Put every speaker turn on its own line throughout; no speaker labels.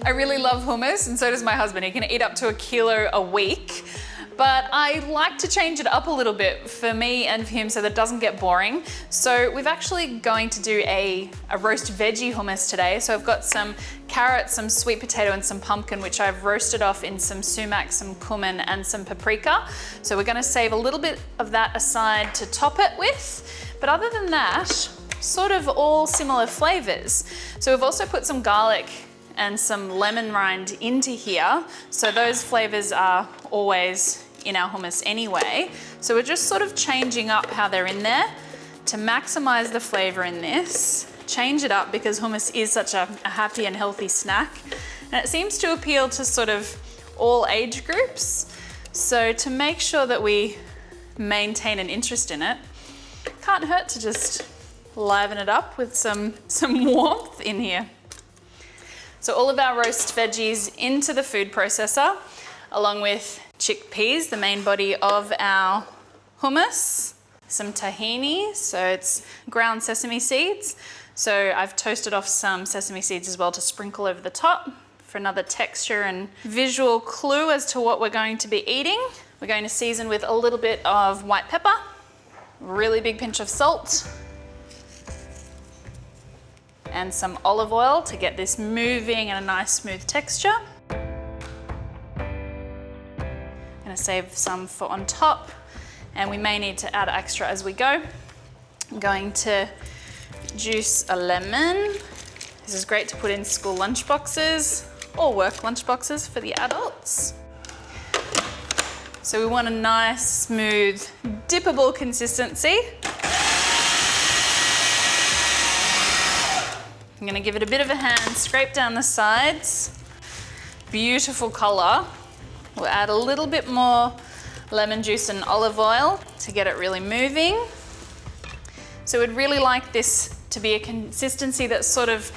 I really love hummus, and so does my husband. He can eat up to 1 kilo a week. But I like to change it up a little bit for me and for him so that it doesn't get boring. So we're actually going to do a roast veggie hummus today. So I've got some carrots, some sweet potato and some pumpkin, which I've roasted off in some sumac, some cumin and some paprika. So we're gonna save a little bit of that aside to top it with. But other than that, sort of all similar flavors. So we've also put some garlic and some lemon rind into here. So those flavors are always in our hummus anyway. So we're just sort of changing up how they're in there to maximize the flavor in this. Change it up because hummus is such a happy and healthy snack. And it seems to appeal to sort of all age groups. So to make sure that we maintain an interest in it, can't hurt to just liven it up with some warmth in here. So all of our roast veggies into the food processor, along with chickpeas, the main body of our hummus, some tahini, so it's ground sesame seeds. So I've toasted off some sesame seeds as well to sprinkle over the top for another texture and visual clue as to what we're going to be eating. We're going to season with a little bit of white pepper, really big pinch of salt, and some olive oil to get this moving and a nice smooth texture. Gonna save some for on top, and we may need to add extra as we go. I'm going to juice a lemon. This is great to put in school lunch boxes or work lunch boxes for the adults. So we want a nice, smooth, dippable consistency. I'm gonna give it a bit of a hand, scrape down the sides. Beautiful color. We'll add a little bit more lemon juice and olive oil to get it really moving. So we'd really like this to be a consistency that's sort of,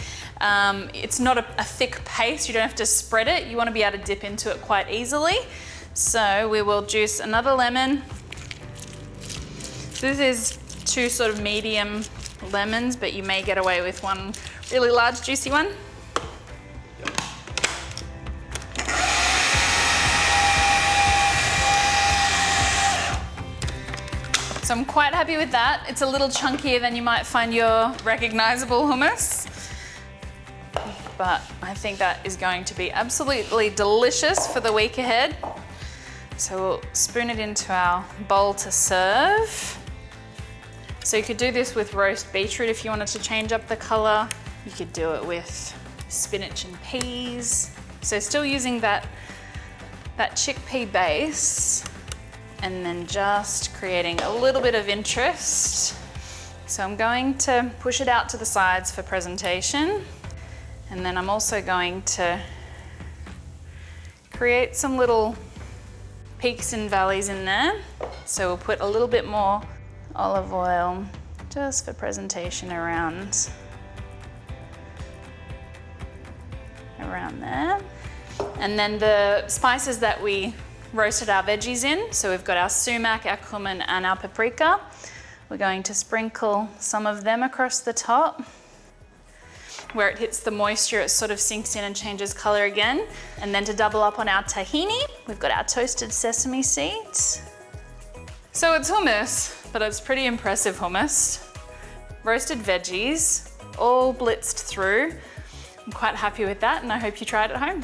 it's not a thick paste, you don't have to spread it. You wanna be able to dip into it quite easily. So we will juice another lemon. This is 2 sort of medium lemons, but you may get away with one really large juicy one. So I'm quite happy with that. It's a little chunkier than you might find your recognizable hummus, but I think that is going to be absolutely delicious for the week ahead. So we'll spoon it into our bowl to serve. So you could do this with roast beetroot if you wanted to change up the color. You could do it with spinach and peas. So still using that chickpea base, and then just creating a little bit of interest. So I'm going to push it out to the sides for presentation. And then I'm also going to create some little peaks and valleys in there. So we'll put a little bit more olive oil just for presentation around there. And then the spices that we roasted our veggies in. So we've got our sumac, our cumin and our paprika. We're going to sprinkle some of them across the top. Where it hits the moisture, it sort of sinks in and changes color again. And then to double up on our tahini, we've got our toasted sesame seeds. So it's hummus, but it's pretty impressive hummus. Roasted veggies, all blitzed through. I'm quite happy with that, and I hope you try it at home.